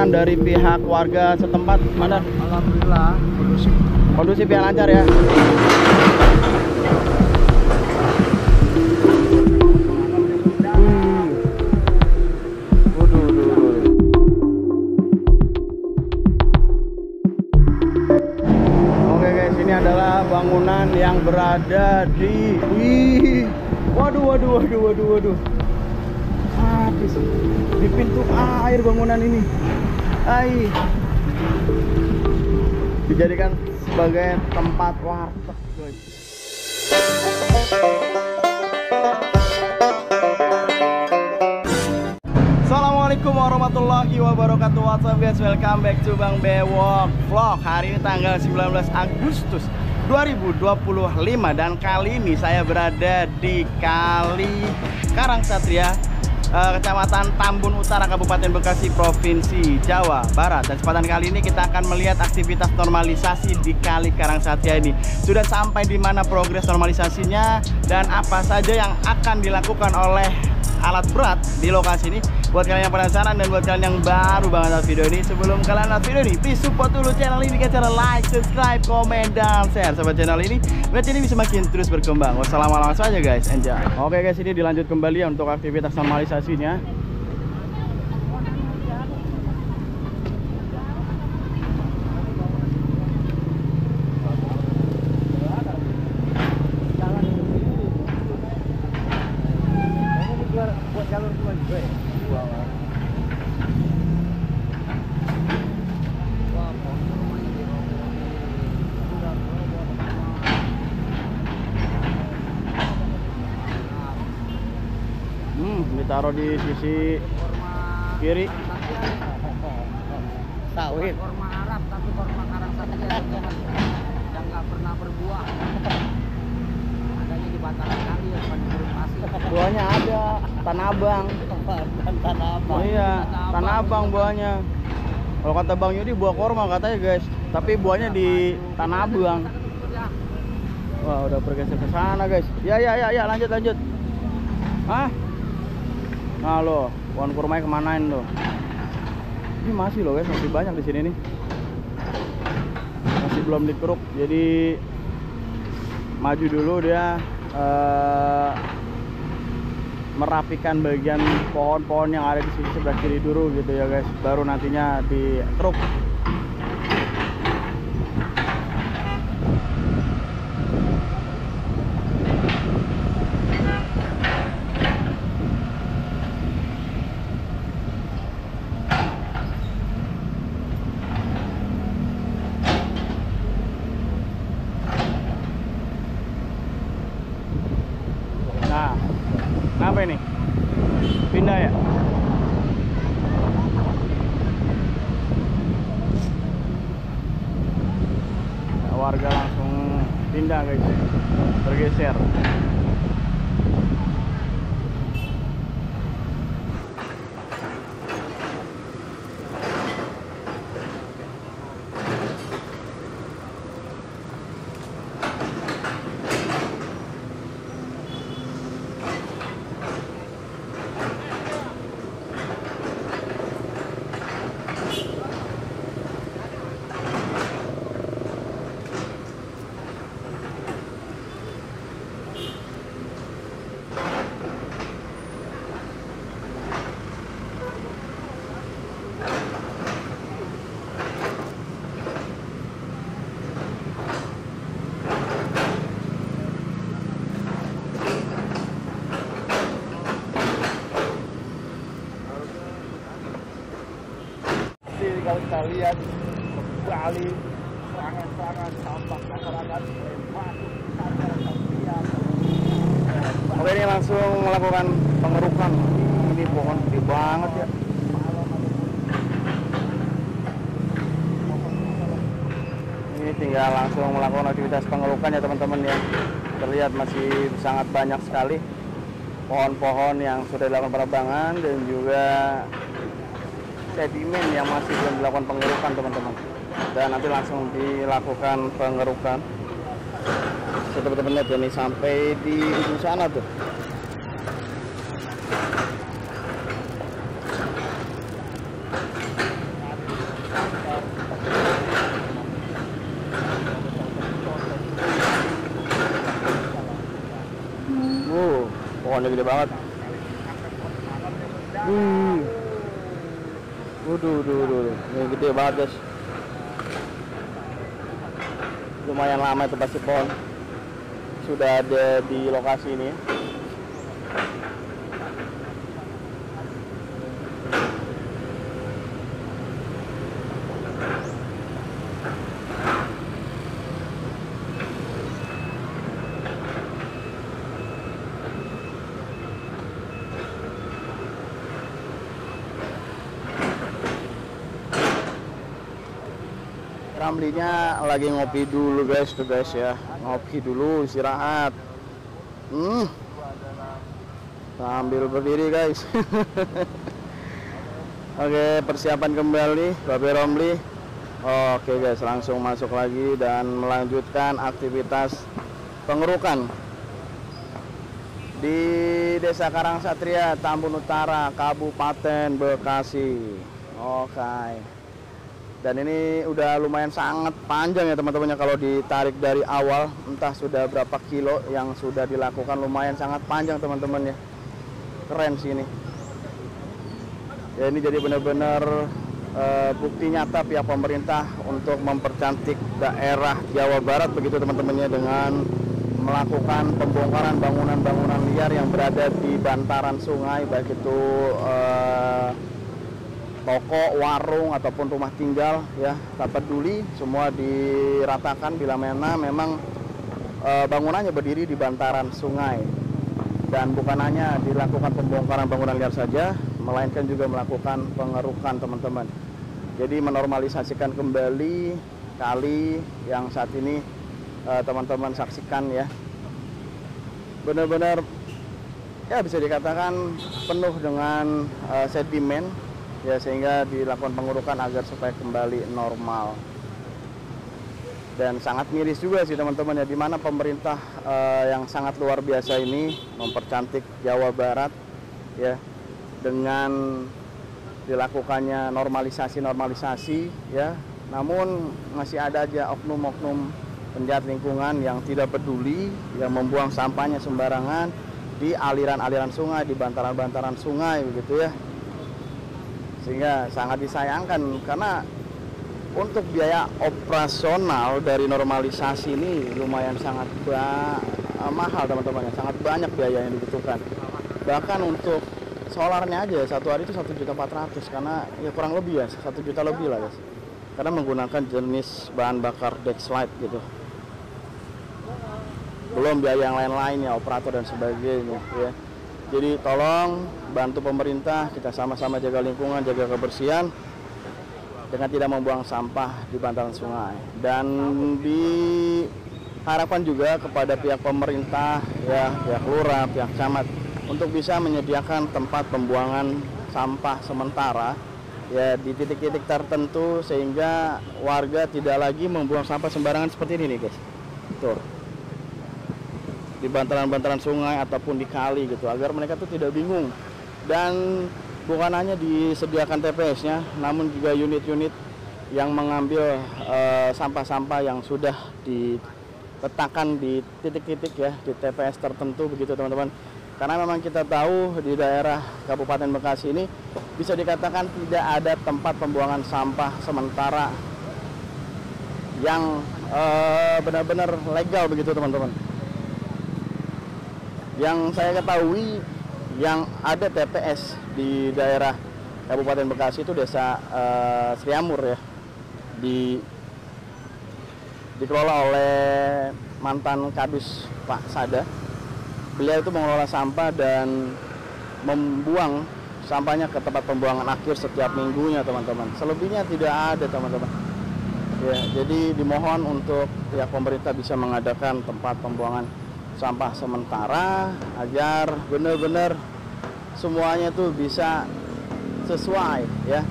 keselamatan dari pihak warga setempat mana? Alhamdulillah kondusif. Kondusif ya, lancar ya. Oke guys, ini adalah bangunan yang berada di waduh. Habis di pintu air bangunan ini. Dijadikan sebagai tempat warteg, guys. Assalamualaikum warahmatullahi wabarakatuh. What's up guys, welcome back to Bang Bewok Vlog. Hari ini tanggal 19 Agustus 2025 dan kali ini saya berada di Kali Karangsatria, Kecamatan Tambun Utara, Kabupaten Bekasi, Provinsi Jawa Barat. Dan kesempatan kali ini kita akan melihat aktivitas normalisasi di Kali Karangsatria ini. Sudah sampai di mana progres normalisasinya dan apa saja yang akan dilakukan oleh alat berat di lokasi ini. Buat kalian yang penasaran dan buat kalian yang baru banget nonton video ini, sebelum kalian nonton video ini, please support dulu channel ini dengan cara like, subscribe, komen, dan share sobat channel ini biar ini bisa makin terus berkembang. Wassalamualaikum saja guys, enjoy. Oke guys, ini dilanjut kembali ya untuk aktivitas normalisasinya. Buat jalur dua juga ya? Ditaruh di sisi kiri. Sawit. Korma Arab, tapi korma Karangsatria yang nggak pernah berbuah. Adanya di bantaran kali ya, bukan di gurun pasir. Buahnya ada, Tanah Abang. Tanah Abang. Oh iya, Tanah Abang buahnya. Kalau kata Bang Yudi buah korma katanya guys, tapi buahnya di Tanah Abang. Wah, udah bergeser ke sana guys. Ya, lanjut. Hah? Nah lo, pohon kurmanya kemanain tuh? Ini masih loh guys, masih banyak di sini nih. Masih belum dikeruk, jadi maju dulu dia merapikan bagian pohon-pohon yang ada di sisi sebelah kiri dulu gitu ya guys. Baru nantinya dikeruk. Nah, kenapa ini? Pindah ya? Nah, warga langsung pindah guys, bergeser. Kalau kita lihat kembali serangan-serangan sampah masyarakat masuk ke Karangsatria. Oke, ini langsung melakukan pengerukan. Ini pohon gede banget ya. Ini tinggal langsung melakukan aktivitas pengerukan ya teman-teman ya. Terlihat masih sangat banyak sekali pohon-pohon yang sudah dilakukan penebangan dan juga sedimen yang masih belum dilakukan pengerukan teman-teman. Dan nanti langsung dilakukan pengerukan. Teman-teman lihat ini sampai di ujung sana tuh. ikannya gede banget. Waduh. Ini gede banget guys. Lumayan lama itu pasti pohon sudah ada di lokasi ini. Ramlinya lagi ngopi dulu guys tuh guys ya, ngopi dulu istirahat. Sambil berdiri guys. Oke, persiapan kembali Babe Romli. Oke guys, langsung masuk lagi dan melanjutkan aktivitas pengerukan di Desa Karangsatria, Tambun Utara, Kabupaten Bekasi. Oke. Dan ini udah lumayan sangat panjang ya teman-temannya, kalau ditarik dari awal entah sudah berapa kilo yang sudah dilakukan, lumayan sangat panjang teman-teman ya. Keren sih ini. Ya ini jadi benar-benar bukti nyata pihak pemerintah untuk mempercantik daerah Jawa Barat begitu teman-temannya, dengan melakukan pembongkaran bangunan-bangunan liar yang berada di bantaran sungai, baik itu toko, warung, ataupun rumah tinggal ya, tak peduli, semua diratakan bila mana memang bangunannya berdiri di bantaran sungai. Dan bukan hanya dilakukan pembongkaran bangunan liar saja, melainkan juga melakukan pengerukan teman-teman. Jadi menormalisasikan kembali kali yang saat ini teman-teman saksikan ya. Benar-benar ya bisa dikatakan penuh dengan sedimen ya, sehingga dilakukan pengurukan agar supaya kembali normal. Dan sangat miris juga sih teman-teman ya, dimana pemerintah yang sangat luar biasa ini mempercantik Jawa Barat ya, dengan dilakukannya normalisasi ya, namun masih ada aja oknum-oknum penjahat lingkungan yang tidak peduli, yang membuang sampahnya sembarangan di aliran-aliran sungai, di bantaran-bantaran sungai begitu ya. Sehingga sangat disayangkan, karena untuk biaya operasional dari normalisasi ini lumayan sangat mahal teman-teman ya, sangat banyak biaya yang dibutuhkan. Bahkan untuk solarnya aja satu hari itu 1.400.000, karena ya kurang lebih ya 1 juta lebih lah guys, karena menggunakan jenis bahan bakar Dexlite gitu. Belum biaya yang lain-lain ya, operator dan sebagainya ya. Jadi tolong bantu pemerintah, kita sama-sama jaga lingkungan, jaga kebersihan dengan tidak membuang sampah di bantaran sungai. Dan diharapkan juga kepada pihak pemerintah ya, pihak lurah, pihak camat, untuk bisa menyediakan tempat pembuangan sampah sementara ya di titik-titik tertentu, sehingga warga tidak lagi membuang sampah sembarangan seperti ini nih guys. Tuh, di bantaran-bantaran sungai ataupun di kali gitu, agar mereka tuh tidak bingung. Dan bukan hanya disediakan TPS-nya, namun juga unit-unit yang mengambil sampah-sampah yang sudah diletakkan di titik-titik ya, di TPS tertentu begitu teman-teman. Karena memang kita tahu di daerah Kabupaten Bekasi ini bisa dikatakan tidak ada tempat pembuangan sampah sementara yang benar-benar legal begitu teman-teman. Yang saya ketahui yang ada TPS di daerah Kabupaten Bekasi itu Desa Sriamur ya, dikelola oleh mantan Kadus Pak Sada. Beliau itu mengelola sampah dan membuang sampahnya ke tempat pembuangan akhir setiap minggunya teman-teman. Selebihnya tidak ada teman-teman ya. Jadi dimohon untuk pihak pemerintah bisa mengadakan tempat pembuangan sampah sementara agar benar-benar semuanya tuh bisa sesuai ya.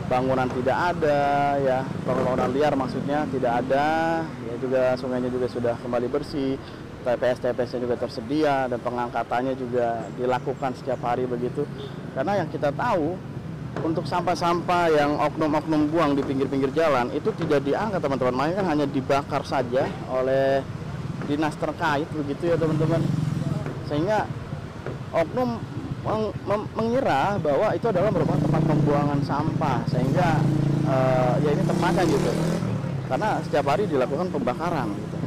Bangunan tidak ada ya, bangunan liar maksudnya tidak ada ya, juga sungainya juga sudah kembali bersih, TPS-TPS-nya juga tersedia, dan pengangkatannya juga dilakukan setiap hari begitu. Karena yang kita tahu, untuk sampah-sampah yang oknum-oknum buang di pinggir-pinggir jalan itu tidak diangkat teman-teman, makanya kan hanya dibakar saja oleh dinas terkait begitu ya teman-teman. Sehingga oknum mengira bahwa itu adalah merupakan tempat pembuangan sampah, sehingga ya ini tempatnya gitu. Karena setiap hari dilakukan pembakaran gitu.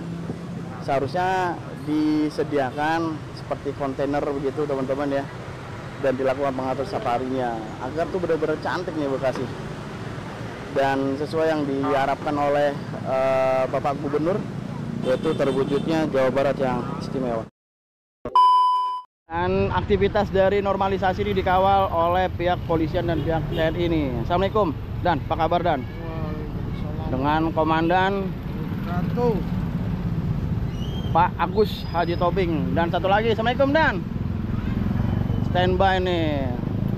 Seharusnya disediakan seperti kontainer begitu teman-teman ya, dan dilakukan pengatur setiap harinya agar tuh benar-benar cantik nih Bekasi. Dan sesuai yang diharapkan oleh Bapak Gubernur, yaitu terwujudnya Jawa Barat yang istimewa. Dan aktivitas dari normalisasi ini dikawal oleh pihak polisian dan pihak TNI ini. Assalamualaikum Dan, apa kabar Dan? Dengan Komandan Ratu Pak Agus Haji Tobing. Dan satu lagi, Assalamualaikum Dan. Standby nih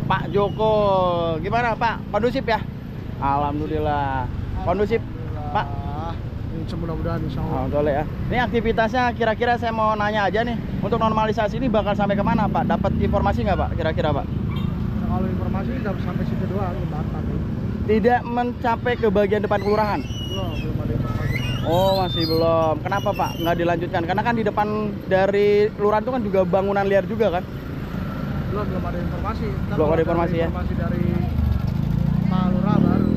Pak Joko. Gimana Pak? Kondusif ya? Alhamdulillah. Kondusif Pak? Mudah-mudahan insya Allah. Alhamdulillah ya. Ini aktivitasnya kira-kira saya mau nanya aja nih. Untuk normalisasi ini bakal sampai kemana Pak? Dapat informasi nggak Pak? Kira-kira Pak? Nah, kalau informasi dapat sampai situ doang, Batak. Tidak mencapai ke bagian depan kelurahan? Belum ada informasi. Oh masih belum. Kenapa Pak? Nggak dilanjutkan? Karena kan di depan dari kelurahan itu kan juga bangunan liar juga kan? Belum ada informasi. Belum ada informasi ya? Informasi dari Pak Lurah baru.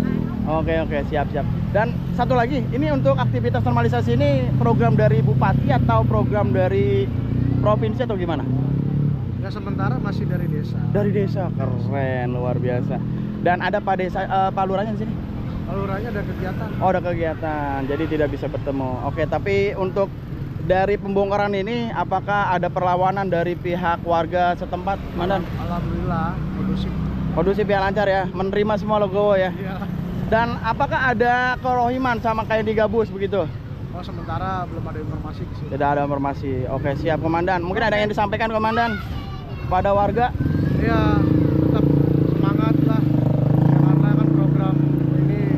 Oke, siap. Dan satu lagi, ini untuk aktivitas normalisasi ini program dari Bupati atau program dari provinsi atau gimana? Ya sementara masih dari desa. Dari desa, keren, luar biasa. Dan ada Pak Desa, Pak Lurahnya di sini? Pak Lurahnya ada kegiatan. Oh, ada kegiatan, jadi tidak bisa bertemu. Oke, tapi untuk dari pembongkaran ini, apakah ada perlawanan dari pihak warga setempat, Mandan? Alhamdulillah, kondusif. Kondusif ya, lancar ya, menerima semua logo ya. Iya. Dan apakah ada kerohiman sama kayak di Gabus begitu? Oh, sementara belum ada informasi di sini. Tidak ada informasi. Oke, siap Komandan. Mungkin ada yang disampaikan Komandan pada warga? Iya, tetap semangat lah. Karena kan program ini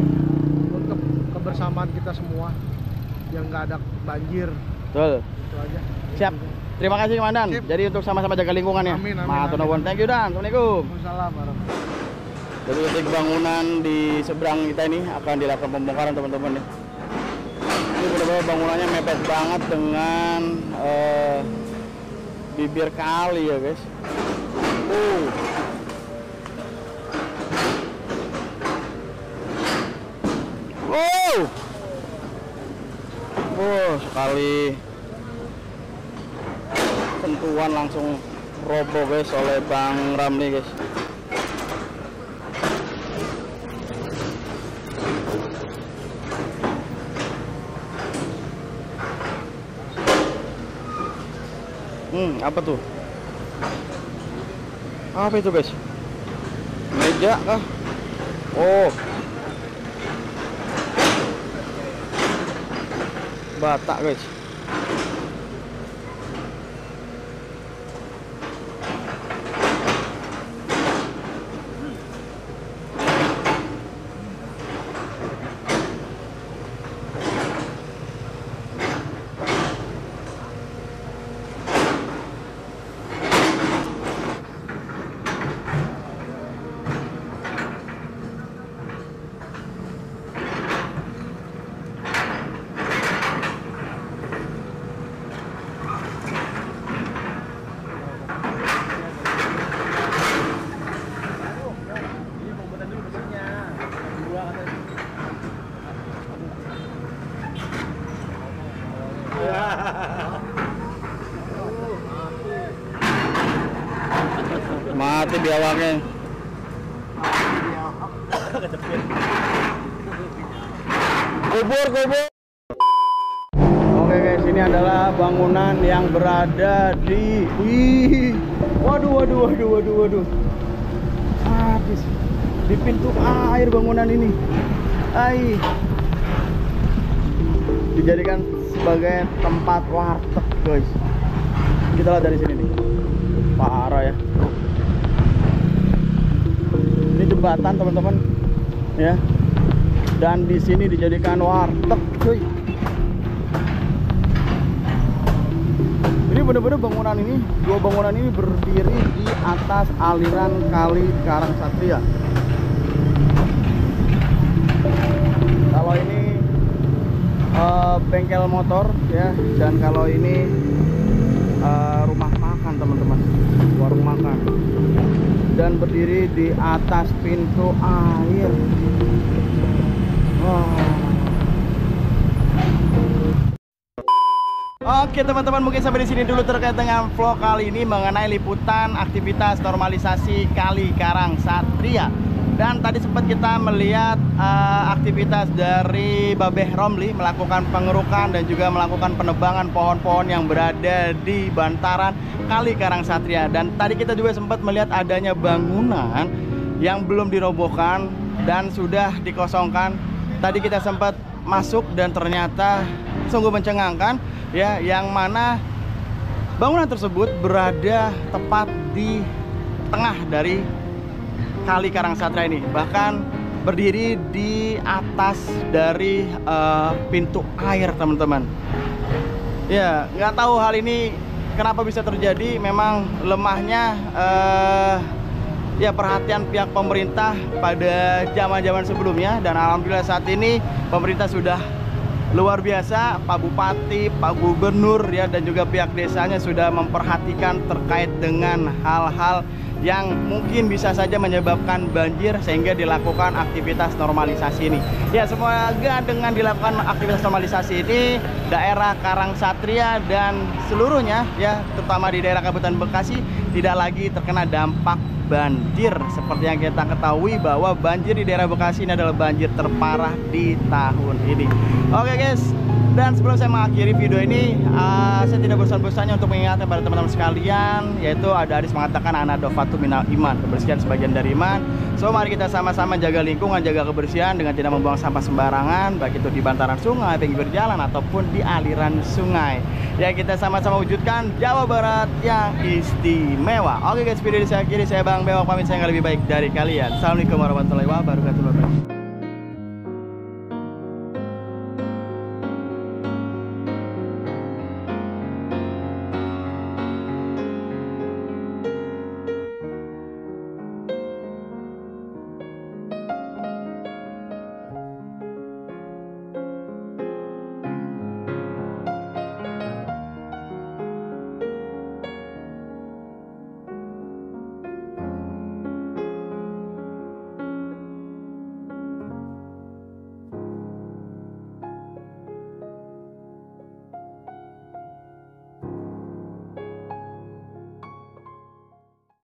untuk kebersamaan kita semua, yang nggak ada banjir. Betul. Itu aja. Siap. Terima kasih Komandan. Sip. Jadi untuk sama-sama jaga lingkungan ya. Amin. Matur nuwun. Thank you Dan. Assalamualaikum. Waalaikumsalam warahmatullahi. Jadi titik bangunan di seberang kita ini akan dilakukan pembongkaran teman-teman ya. Ini benar-benar bangunannya mepet banget dengan bibir kali ya guys. Sekali sentuhan langsung roboh guys oleh Bang Ram nih guys. Apa tuh? Apa itu guys? Meja kah? Oh, bata guys. Mati biawaknya. Kubur. Oke guys, ini adalah bangunan yang berada di waduh. Habis di pintu air bangunan ini. Dijadikan sebagai tempat warteg guys. Kita lihat dari sini nih. Parah ya. Ini jembatan teman-teman ya. Dan di sini dijadikan warteg cuy. Ini benar-benar bangunan ini, dua bangunan ini berdiri di atas aliran kali Karangsatria. Kalau ini bengkel motor ya, dan kalau ini rumah makan makan teman-teman, warung makan, dan berdiri di atas pintu air. Oke teman-teman, mungkin sampai di sini dulu terkait dengan vlog kali ini mengenai liputan aktivitas normalisasi Kali Karang Satria. Dan tadi sempat kita melihat aktivitas dari Babeh Romli melakukan pengerukan dan juga melakukan penebangan pohon-pohon yang berada di bantaran Kali Karang Satria. Dan tadi kita juga sempat melihat adanya bangunan yang belum dirobohkan dan sudah dikosongkan. Tadi kita sempat masuk dan ternyata sungguh mencengangkan ya, yang mana bangunan tersebut berada tepat di tengah dari Kali Karang Satria ini, bahkan berdiri di atas dari pintu air teman-teman. Ya, nggak tahu hal ini kenapa bisa terjadi. Memang lemahnya ya perhatian pihak pemerintah pada zaman-zaman sebelumnya, dan alhamdulillah saat ini pemerintah sudah luar biasa. Pak Bupati, Pak Gubernur ya, dan juga pihak desanya sudah memperhatikan terkait dengan hal-hal yang mungkin bisa saja menyebabkan banjir, sehingga dilakukan aktivitas normalisasi ini. Ya, semoga dengan dilakukan aktivitas normalisasi ini daerah Karang Satria dan seluruhnya ya, terutama di daerah Kabupaten Bekasi tidak lagi terkena dampak banjir. Seperti yang kita ketahui bahwa banjir di daerah Bekasi ini adalah banjir terparah di tahun ini. Oke guys, dan sebelum saya mengakhiri video ini, saya tidak bosan-bosannya untuk mengingatkan pada teman-teman sekalian, yaitu ada hadis mengatakan anadofatu minal iman, kebersihan sebagian dari iman. So mari kita sama-sama jaga lingkungan, jaga kebersihan dengan tidak membuang sampah sembarangan, baik itu di bantaran sungai, pinggir jalan, ataupun di aliran sungai. Ya, kita sama-sama wujudkan Jawa Barat yang istimewa. Oke guys, video ini saya akhiri. Saya Bang Bewok pamit, saya nggak lebih baik dari kalian. Assalamualaikum warahmatullahi wabarakatuh.